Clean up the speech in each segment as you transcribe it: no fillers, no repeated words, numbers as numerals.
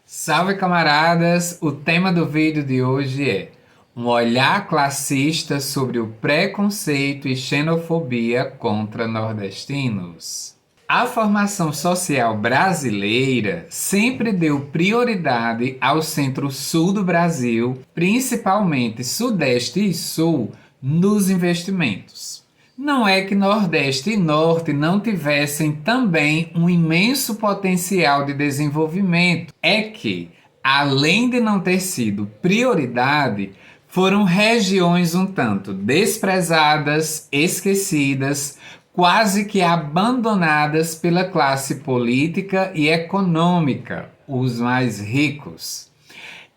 Salve camaradas! O tema do vídeo de hoje é um olhar classista sobre o preconceito e xenofobia contra nordestinos. A formação social brasileira sempre deu prioridade ao centro-sul do Brasil, principalmente sudeste e sul, nos investimentos. Não é que Nordeste e Norte não tivessem também um imenso potencial de desenvolvimento, é que, além de não ter sido prioridade, foram regiões um tanto desprezadas, esquecidas, quase que abandonadas pela classe política e econômica, os mais ricos.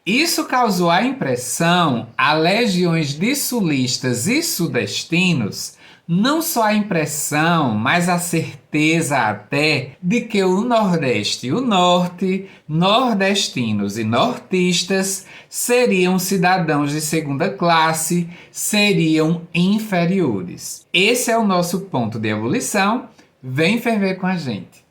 Isso causou a impressão a legiões de sulistas e sudestinos, não só a impressão, mas a certeza até de que o Nordeste e o Norte, nordestinos e nortistas, seriam cidadãos de segunda classe, seriam inferiores. Esse é o nosso ponto de ebulição. Vem ferver com a gente.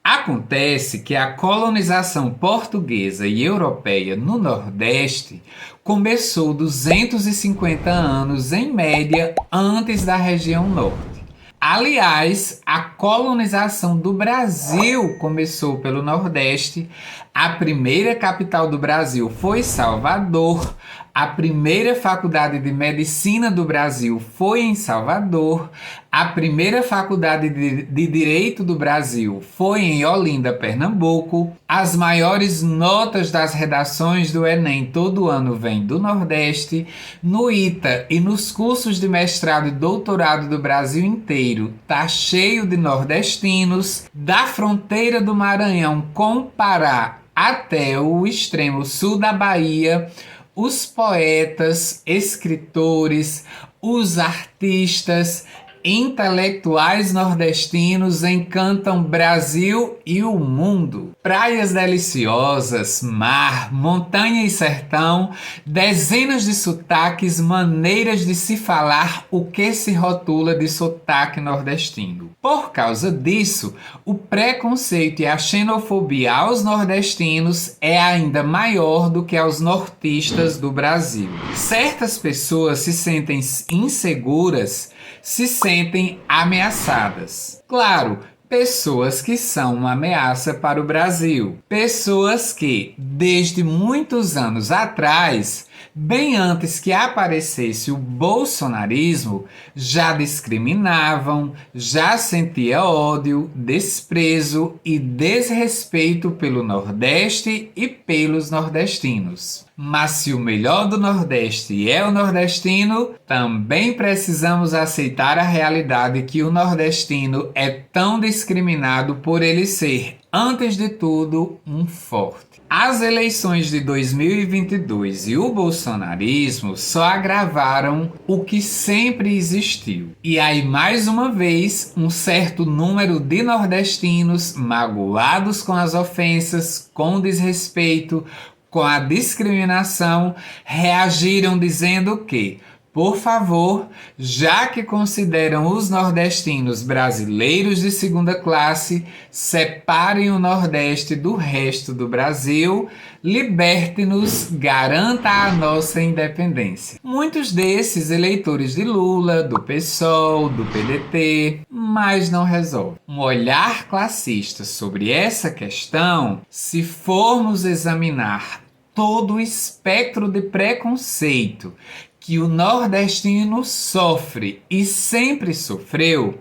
Acontece que a colonização portuguesa e europeia no Nordeste começou 250 anos em média antes da região Norte. Aliás, a colonização do Brasil começou pelo Nordeste. A primeira capital do Brasil foi Salvador. A primeira faculdade de medicina do Brasil foi em Salvador. A primeira faculdade de Direito do Brasil foi em Olinda, Pernambuco. As maiores notas das redações do Enem todo ano vêm do Nordeste. No ITA e nos cursos de mestrado e doutorado do Brasil inteiro, tá cheio de nordestinos. Da fronteira do Maranhão com o Pará até o extremo sul da Bahia, os poetas, escritores, os artistas, intelectuais nordestinos encantam Brasil e o mundo. Praias deliciosas, mar, montanha e sertão, dezenas de sotaques, maneiras de se falar o que se rotula de sotaque nordestino. Por causa disso, o preconceito e a xenofobia aos nordestinos é ainda maior do que aos nortistas do Brasil. Certas pessoas se sentem inseguras, se sentem ameaçadas. Claro, pessoas que são uma ameaça para o Brasil. Pessoas que, desde muitos anos atrás, bem antes que aparecesse o bolsonarismo, já discriminavam, já sentia ódio, desprezo e desrespeito pelo Nordeste e pelos nordestinos. Mas se o melhor do Nordeste é o nordestino, também precisamos aceitar a realidade que o nordestino é tão discriminado por ele ser, antes de tudo, um forte. As eleições de 2022 e o bolsonarismo só agravaram o que sempre existiu. E aí, mais uma vez, um certo número de nordestinos magoados com as ofensas, com o desrespeito, com a discriminação, reagiram dizendo que, por favor, já que consideram os nordestinos brasileiros de segunda classe, separem o Nordeste do resto do Brasil, liberte-nos, garanta a nossa independência. Muitos desses eleitores de Lula, do PSOL, do PDT, mas não resolve. Um olhar classista sobre essa questão, se formos examinar todo o espectro de preconceito que o nordestino sofre e sempre sofreu,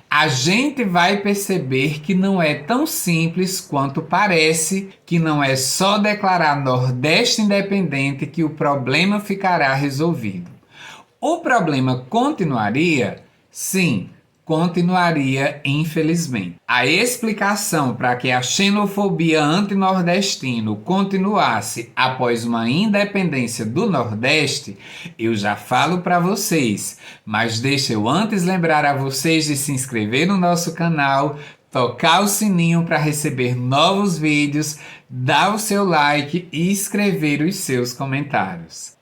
a gente vai perceber que não é tão simples quanto parece, que não é só declarar Nordeste independente que o problema ficará resolvido. O problema continuaria? Sim, continuaria, infelizmente. A explicação para que a xenofobia anti-nordestino continuasse após uma independência do Nordeste, eu já falo para vocês, mas deixa eu antes lembrar a vocês de se inscrever no nosso canal, tocar o sininho para receber novos vídeos, dar o seu like e escrever os seus comentários.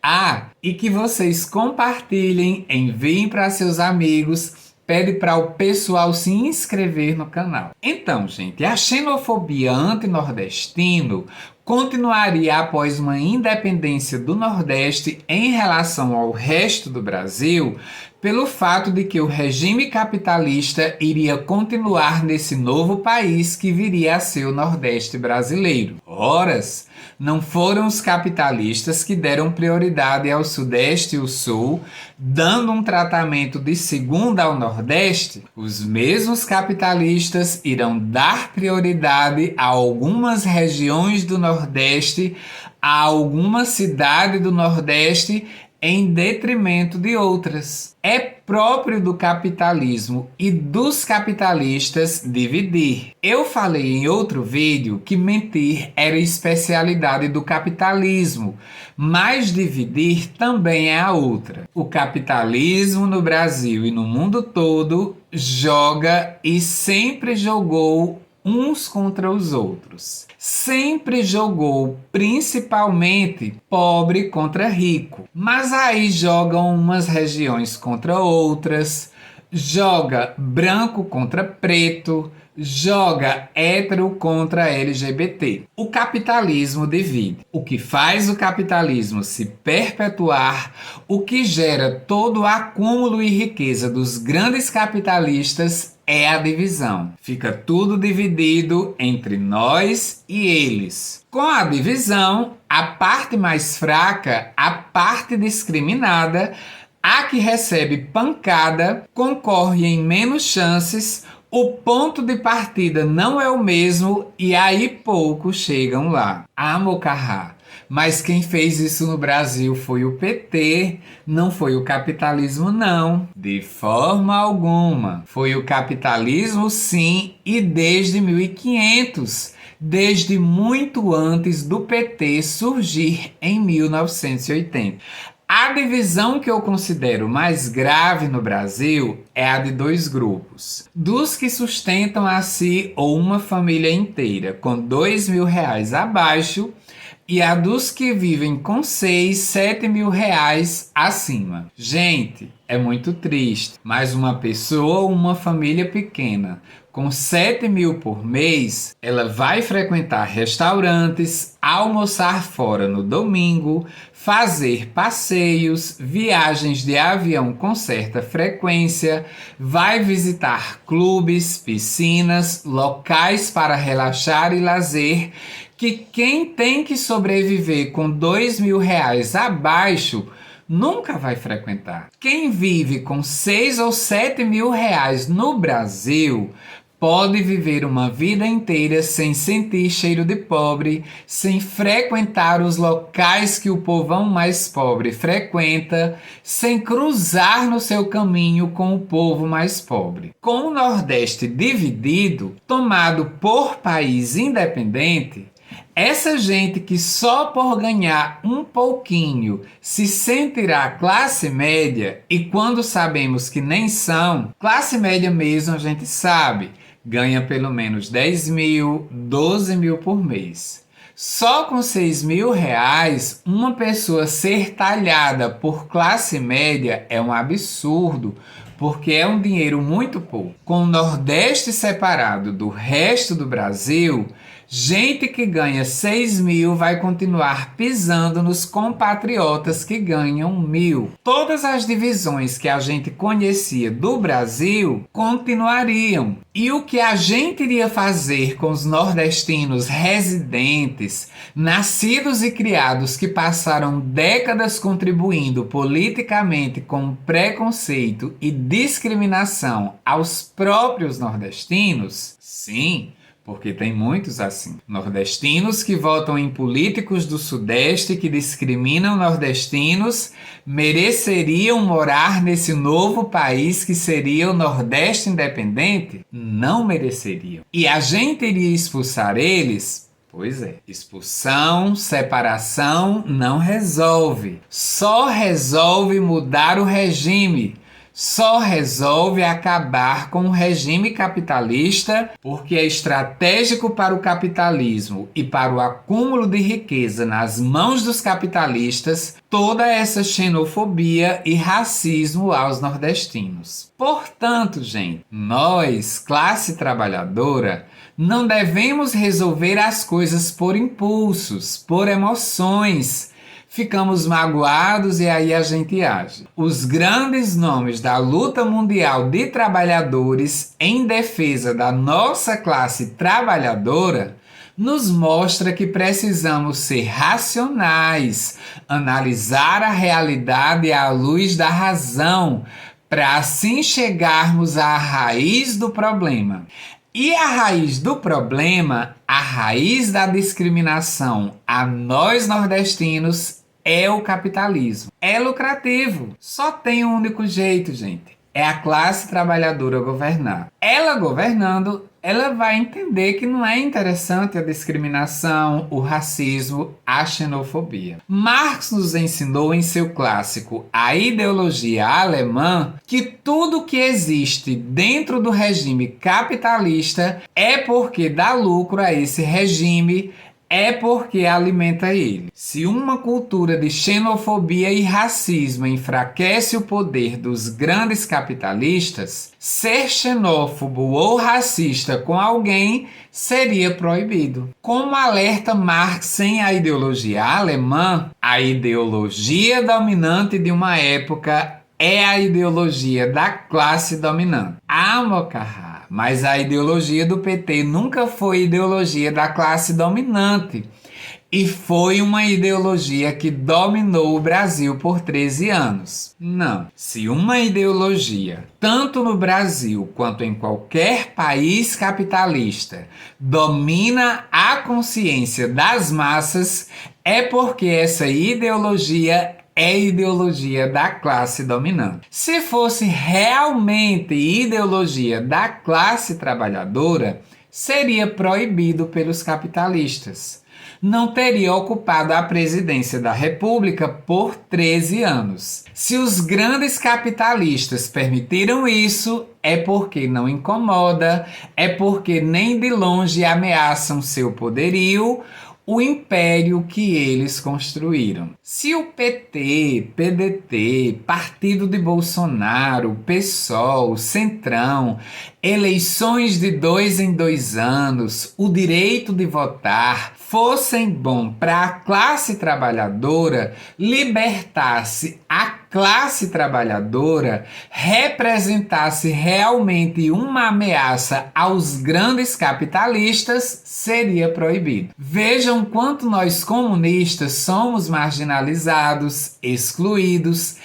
E que vocês compartilhem, enviem para seus amigos, pede para o pessoal se inscrever no canal. Então, gente, a xenofobia anti-nordestino continuaria após uma independência do Nordeste em relação ao resto do Brasil, pelo fato de que o regime capitalista iria continuar nesse novo país que viria a ser o Nordeste brasileiro. Horas, não foram os capitalistas que deram prioridade ao Sudeste e o Sul, dando um tratamento de segunda ao Nordeste. Os mesmos capitalistas irão dar prioridade a algumas regiões do Nordeste, a alguma cidade do Nordeste, em detrimento de outras. É próprio do capitalismo e dos capitalistas dividir. Eu falei em outro vídeo que mentir era especialidade do capitalismo, mas dividir também é a outra. O capitalismo no Brasil e no mundo todo joga e sempre jogou uns contra os outros. Sempre jogou principalmente pobre contra rico. Mas aí jogam umas regiões contra outras, joga branco contra preto, joga hétero contra LGBT. O capitalismo divide. O que faz o capitalismo se perpetuar, o que gera todo o acúmulo e riqueza dos grandes capitalistas é a divisão. Fica tudo dividido entre nós e eles. Com a divisão, a parte mais fraca, a parte discriminada, a que recebe pancada, concorre em menos chances, o ponto de partida não é o mesmo e aí poucos chegam lá. Mocarrá. Mas quem fez isso no Brasil foi o PT, não foi o capitalismo não, de forma alguma. Foi o capitalismo sim, e desde 1500, desde muito antes do PT surgir em 1980. A divisão que eu considero mais grave no Brasil é a de dois grupos. Dos que sustentam a si ou uma família inteira com R$ 2.000 abaixo e a dos que vivem com 6, 7 mil reais acima. Gente, é muito triste, mas uma pessoa ou uma família pequena com 7 mil por mês, ela vai frequentar restaurantes, almoçar fora no domingo, fazer passeios, viagens de avião com certa frequência, vai visitar clubes, piscinas, locais para relaxar e lazer, que quem tem que sobreviver com R$ 2.000 abaixo nunca vai frequentar. Quem vive com 6 ou 7 mil reais no Brasil pode viver uma vida inteira sem sentir cheiro de pobre, sem frequentar os locais que o povão mais pobre frequenta, sem cruzar no seu caminho com o povo mais pobre. Com o Nordeste dividido, tomado por país independente, essa gente que só por ganhar um pouquinho se sentirá classe média, e quando sabemos que nem são, classe média mesmo a gente sabe, ganha pelo menos 10 mil, 12 mil por mês. Só com 6 mil reais, uma pessoa ser talhada por classe média é um absurdo, porque é um dinheiro muito pouco. Com o Nordeste separado do resto do Brasil, gente que ganha 6 mil vai continuar pisando nos compatriotas que ganham 1.000. Todas as divisões que a gente conhecia do Brasil continuariam. E o que a gente iria fazer com os nordestinos residentes, nascidos e criados que passaram décadas contribuindo politicamente com preconceito e discriminação aos próprios nordestinos? Sim, porque tem muitos assim. Nordestinos que votam em políticos do Sudeste que discriminam nordestinos mereceriam morar nesse novo país que seria o Nordeste independente? Não mereceriam. E a gente iria expulsar eles? Pois é. Expulsão, separação não resolve. Só resolve mudar o regime. só resolve acabar com o regime capitalista porque é estratégico para o capitalismo e para o acúmulo de riqueza nas mãos dos capitalistas toda essa xenofobia e racismo aos nordestinos. Portanto, gente, nós, classe trabalhadora, não devemos resolver as coisas por impulsos, por emoções. Ficamos magoados e aí a gente age. Os grandes nomes da luta mundial de trabalhadores em defesa da nossa classe trabalhadora nos mostra que precisamos ser racionais, analisar a realidade à luz da razão, para assim chegarmos à raiz do problema. E a raiz do problema, a raiz da discriminação a nós nordestinos é o capitalismo. É lucrativo. Só tem um único jeito, gente. É a classe trabalhadora governar. Ela governando, ela vai entender que não é interessante a discriminação, o racismo, a xenofobia. Marx nos ensinou em seu clássico A Ideologia Alemã que tudo que existe dentro do regime capitalista é porque dá lucro a esse regime, é porque alimenta ele. Se uma cultura de xenofobia e racismo enfraquece o poder dos grandes capitalistas, ser xenófobo ou racista com alguém seria proibido. Como alerta Marx em A Ideologia Alemã, a ideologia dominante de uma época é a ideologia da classe dominante. Mas a ideologia do PT nunca foi ideologia da classe dominante e foi uma ideologia que dominou o Brasil por 13 anos. Não. Se uma ideologia, tanto no Brasil quanto em qualquer país capitalista, domina a consciência das massas, é porque essa ideologia é ideologia da classe dominante. Se fosse realmente ideologia da classe trabalhadora, seria proibido pelos capitalistas. Não teria ocupado a presidência da República por 13 anos. Se os grandes capitalistas permitiram isso, é porque não incomoda, é porque nem de longe ameaçam seu poderio, o império que eles construíram. Se o PT, PDT, Partido de Bolsonaro, PSOL, Centrão, eleições de 2 em 2 anos, o direito de votar, fossem bom para a classe trabalhadora, libertasse a classe trabalhadora, representasse realmente uma ameaça aos grandes capitalistas, seria proibido. Vejam quanto nós comunistas somos marginalizados, excluídos,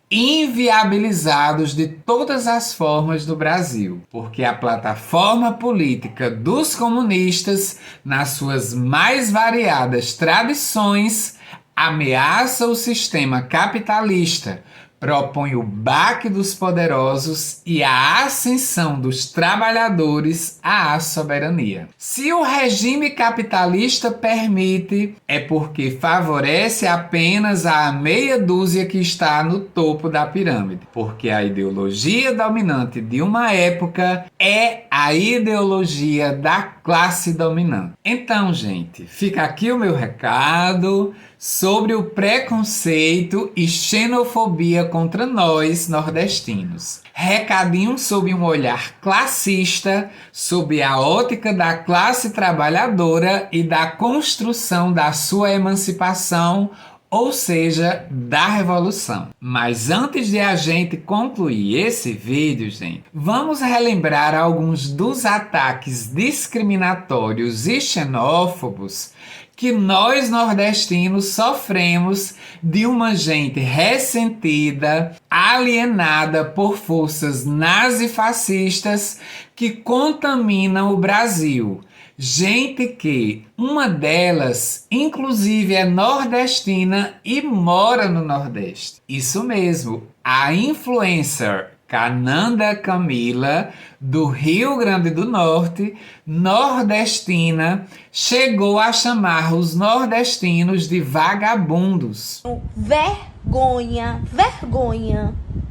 inviabilizados de todas as formas do Brasil, porque a plataforma política dos comunistas, nas suas mais variadas tradições, ameaça o sistema capitalista, propõe o baque dos poderosos e a ascensão dos trabalhadores à soberania. Se o regime capitalista permite, é porque favorece apenas a meia dúzia que está no topo da pirâmide, porque a ideologia dominante de uma época é a ideologia da classe dominante. Então, gente, fica aqui o meu recado sobre o preconceito e xenofobia contra nós nordestinos. Recadinho sob um olhar classista, sob a ótica da classe trabalhadora e da construção da sua emancipação, ou seja, da revolução. Mas antes de a gente concluir esse vídeo, gente, vamos relembrar alguns dos ataques discriminatórios e xenófobos que nós nordestinos sofremos de uma gente ressentida, alienada por forças nazifascistas que contaminam o Brasil. Gente que, uma delas, inclusive é nordestina e mora no Nordeste. Isso mesmo, a influencer Cananda Camila, do Rio Grande do Norte, nordestina, chegou a chamar os nordestinos de vagabundos. Vergonha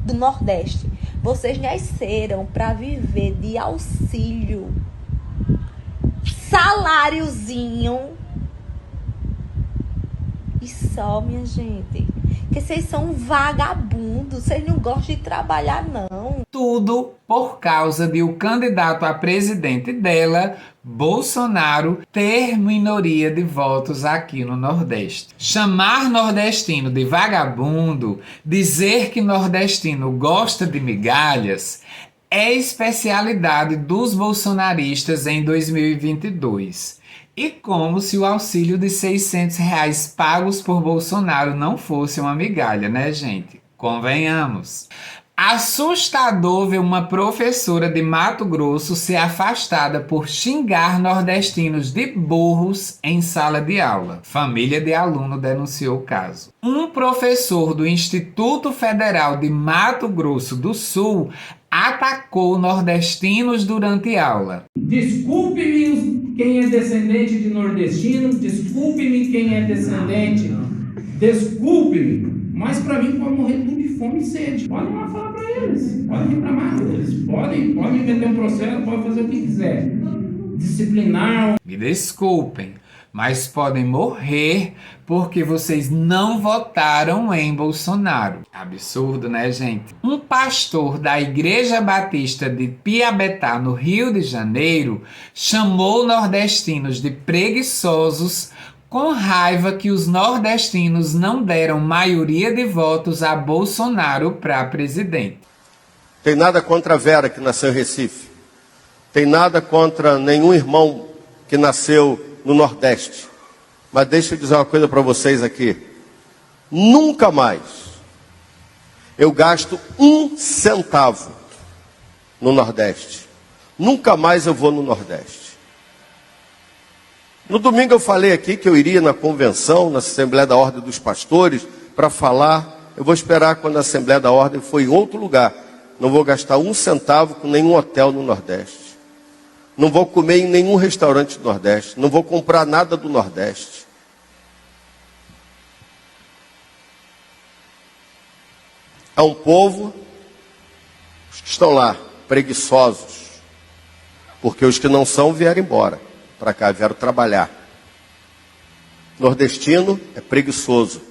do Nordeste. Vocês nasceram para viver de auxílio, saláriozinho e só, minha gente. Que vocês são vagabundos, vocês não gostam de trabalhar, não. Tudo por causa de o candidato a presidente dela, Bolsonaro, ter minoria de votos aqui no Nordeste. Chamar nordestino de vagabundo, dizer que nordestino gosta de migalhas, é especialidade dos bolsonaristas em 2022. E como se o auxílio de R$600 pagos por Bolsonaro não fosse uma migalha, né, gente? Convenhamos. Assustador ver uma professora de Mato Grosso ser afastada por xingar nordestinos de burros em sala de aula. Família de aluno denunciou o caso. Um professor do Instituto Federal de Mato Grosso do Sul atacou nordestinos durante aula. Desculpe-me quem é descendente de nordestino, desculpe-me quem é descendente, desculpe-me, mas para mim pode morrer tudo de fome e sede. Podem lá falar para eles, podem reclamar, eles podem meter um processo, podem fazer o que quiser. Disciplinar. Me desculpem, mas podem morrer porque vocês não votaram em Bolsonaro. Absurdo, né, gente? Um pastor da Igreja Batista de Piabetá, no Rio de Janeiro, chamou nordestinos de preguiçosos com raiva que os nordestinos não deram maioria de votos a Bolsonaro para presidente. Tem nada contra a Vera, que nasceu em Recife. Tem nada contra nenhum irmão que nasceu no Nordeste. Mas deixa eu dizer uma coisa para vocês aqui. Nunca mais eu gasto 1 centavo no Nordeste. Nunca mais eu vou no Nordeste. No domingo eu falei aqui que eu iria na convenção, na Assembleia da Ordem dos Pastores, para falar. Eu vou esperar quando a Assembleia da Ordem for em outro lugar. Não vou gastar 1 centavo com nenhum hotel no Nordeste. Não vou comer em nenhum restaurante do Nordeste. Não vou comprar nada do Nordeste. É um povo, os que estão lá, preguiçosos. Porque os que não são vieram embora. Para cá, vieram trabalhar. Nordestino é preguiçoso.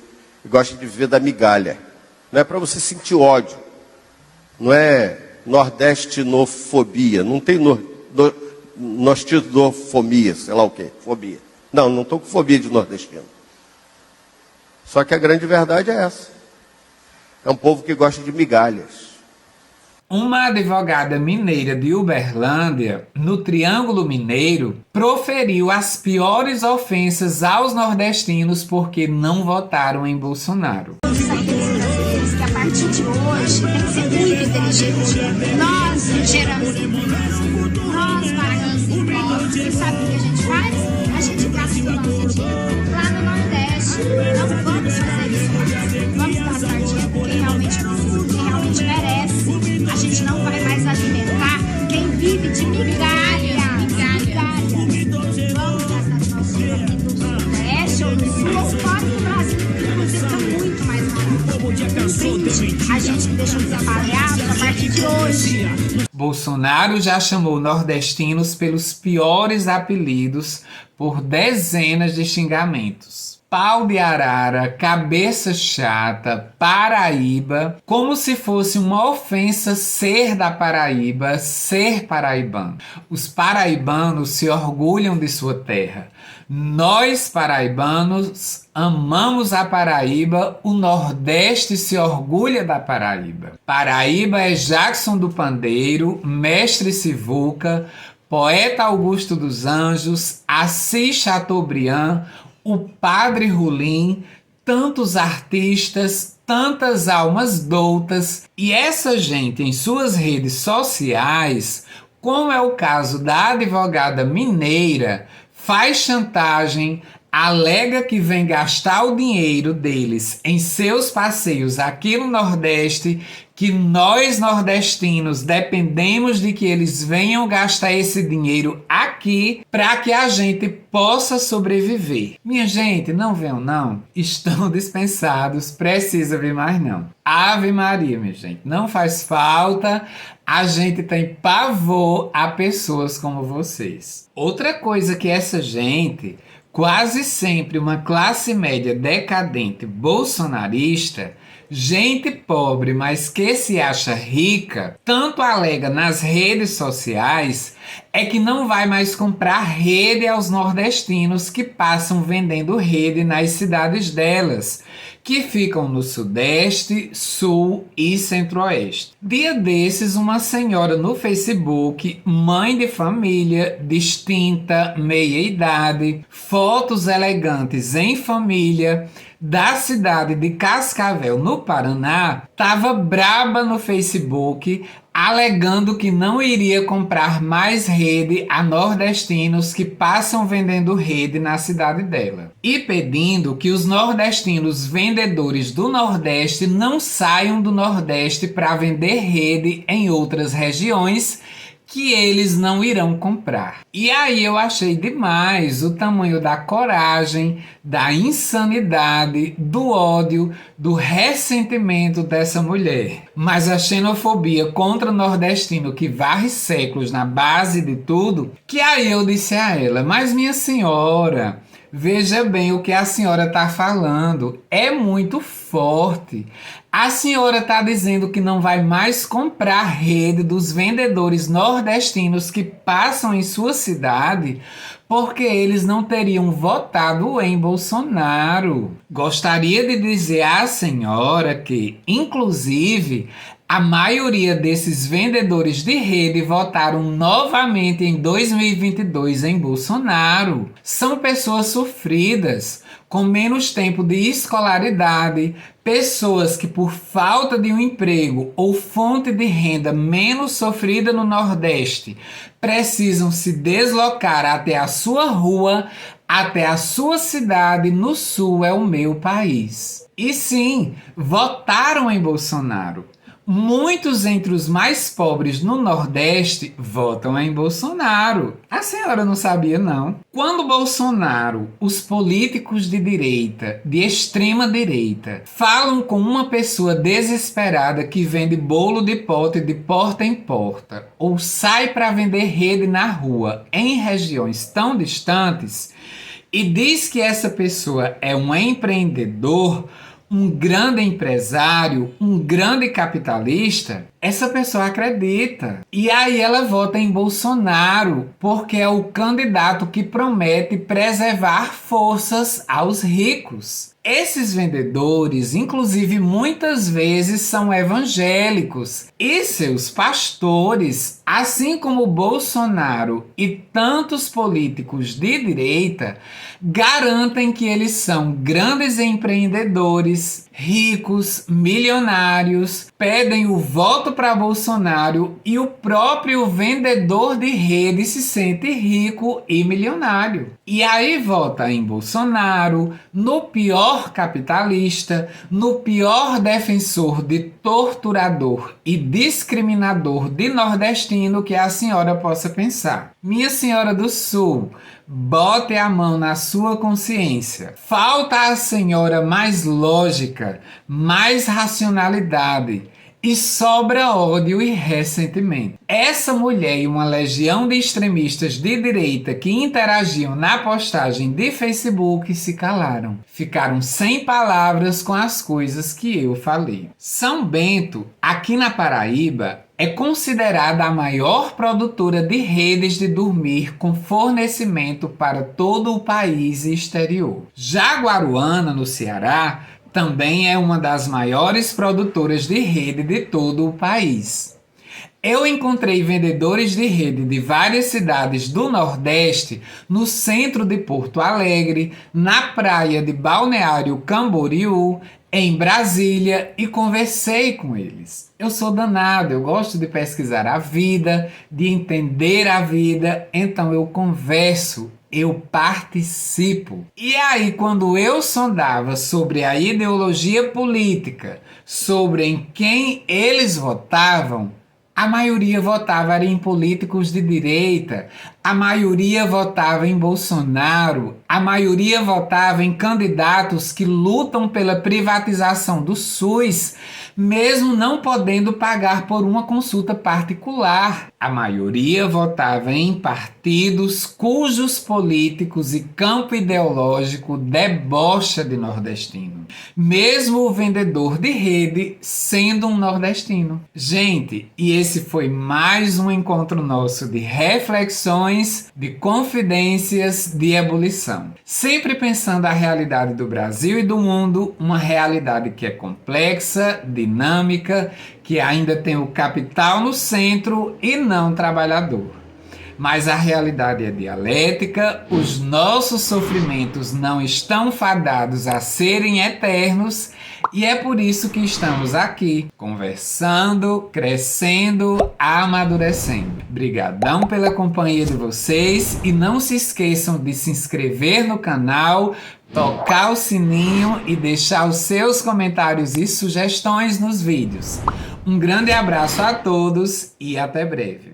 E gosta de viver da migalha. Não é para você sentir ódio. Não é nordestinofobia. Não tem nostidofobia, sei lá o quê. Fobia. Não estou com fobia de nordestino. Só que a grande verdade é essa. É um povo que gosta de migalhas. Uma advogada mineira de Uberlândia, no Triângulo Mineiro, proferiu as piores ofensas aos nordestinos porque não votaram em Bolsonaro. Que a partir de hoje tem que ser muito inteligente. Nós geramos impostos, nós pagamos impostos. E sabe o que a gente faz? A gente gasta o nosso dinheiro lá no Nordeste. Não vamos fazer isso mais. Vamos gastar dinheiro com quem realmente precisa, quem realmente merece. A gente não vai mais alimentar quem vive de migalha. Vamos gastar nosso dinheiro aqui no Sudeste ou no Sul ou fora do Brasil. Fica muito mais barato. A gente deixou de ser avaliado a partir de hoje. Bolsonaro já chamou nordestinos pelos piores apelidos por dezenas de xingamentos. Pau de arara, cabeça chata, Paraíba, como se fosse uma ofensa ser da Paraíba, ser paraibano. Os paraibanos se orgulham de sua terra. Nós, paraibanos, amamos a Paraíba, o Nordeste se orgulha da Paraíba. Paraíba é Jackson do Pandeiro, Mestre Sivuca, Poeta Augusto dos Anjos, Assis Chateaubriand, o Padre Rolim, tantos artistas, tantas almas doutas, e essa gente em suas redes sociais, como é o caso da advogada mineira, faz chantagem, alega que vem gastar o dinheiro deles em seus passeios aqui no Nordeste, que nós nordestinos dependemos de que eles venham gastar esse dinheiro aqui para que a gente possa sobreviver. Minha gente, não venham não, estão dispensados, precisa vir mais não. Ave Maria, minha gente, não faz falta, a gente tem pavor a pessoas como vocês. Outra coisa que essa gente, quase sempre uma classe média decadente bolsonarista, gente pobre, mas que se acha rica, tanto alega nas redes sociais, é que não vai mais comprar rede aos nordestinos que passam vendendo rede nas cidades delas, que ficam no Sudeste, Sul e Centro-Oeste. Dia desses, uma senhora no Facebook, mãe de família, distinta, meia-idade, fotos elegantes em família, da cidade de Cascavel, no Paraná, estava braba no Facebook, alegando que não iria comprar mais rede a nordestinos que passam vendendo rede na cidade dela. E pedindo que os nordestinos vendedores do Nordeste não saiam do Nordeste para vender rede em outras regiões, que eles não irão comprar. E aí eu achei demais o tamanho da coragem, da insanidade, do ódio, do ressentimento dessa mulher. Mas a xenofobia contra o nordestino que varre séculos na base de tudo, que aí eu disse a ela, mas minha senhora, veja bem o que a senhora está falando, é muito forte. A senhora está dizendo que não vai mais comprar rede dos vendedores nordestinos que passam em sua cidade porque eles não teriam votado em Bolsonaro. Gostaria de dizer à senhora que, inclusive, a maioria desses vendedores de rede votaram novamente em 2022 em Bolsonaro. São pessoas sofridas, com menos tempo de escolaridade, pessoas que por falta de um emprego ou fonte de renda menos sofrida no Nordeste precisam se deslocar até a sua rua, até a sua cidade, no Sul é o meu país. E sim, votaram em Bolsonaro. Muitos entre os mais pobres no Nordeste votam em Bolsonaro. A senhora não sabia, não? Quando Bolsonaro, os políticos de direita, de extrema direita, falam com uma pessoa desesperada que vende bolo de pote de porta em porta ou sai para vender rede na rua em regiões tão distantes e diz que essa pessoa é um empreendedor, um grande empresário, um grande capitalista, essa pessoa acredita. E aí ela vota em Bolsonaro, porque é o candidato que promete preservar forças aos ricos. Esses vendedores, inclusive, muitas vezes são evangélicos e seus pastores, assim como Bolsonaro e tantos políticos de direita, garantem que eles são grandes empreendedores, ricos, milionários, pedem o voto para Bolsonaro e o próprio vendedor de rede se sente rico e milionário. E aí vota em Bolsonaro, no pior capitalista, no pior defensor de torturador e discriminador de nordestino que a senhora possa pensar. Minha senhora do Sul, bote a mão na sua consciência. Falta à senhora mais lógica, mais racionalidade e sobra ódio e ressentimento. Essa mulher e uma legião de extremistas de direita que interagiam na postagem de Facebook se calaram. Ficaram sem palavras com as coisas que eu falei. São Bento, aqui na Paraíba, é considerada a maior produtora de redes de dormir com fornecimento para todo o país e exterior. Jaguaruana, no Ceará, também é uma das maiores produtoras de rede de todo o país. Eu encontrei vendedores de rede de várias cidades do Nordeste, no centro de Porto Alegre, na praia de Balneário Camboriú, em Brasília, e conversei com eles. Eu sou danado, eu gosto de pesquisar a vida, de entender a vida, então eu converso. eu participo. E aí, quando eu sondava sobre a ideologia política, sobre em quem eles votavam, a maioria votava em políticos de direita, a maioria votava em Bolsonaro, a maioria votava em candidatos que lutam pela privatização do SUS, mesmo não podendo pagar por uma consulta particular. A maioria votava em partidos cujos políticos e campo ideológico debocha de nordestino, mesmo o vendedor de rede sendo um nordestino. Gente, e esse foi mais um encontro nosso de reflexões, de confidências, de ebulição. Sempre pensando a realidade do Brasil e do mundo, uma realidade que é complexa, dinâmica, que ainda tem o capital no centro e não trabalhador. Mas a realidade é dialética, os nossos sofrimentos não estão fadados a serem eternos e é por isso que estamos aqui, conversando, crescendo, amadurecendo. Brigadão pela companhia de vocês e não se esqueçam de se inscrever no canal, tocar o sininho e deixar os seus comentários e sugestões nos vídeos. Um grande abraço a todos e até breve.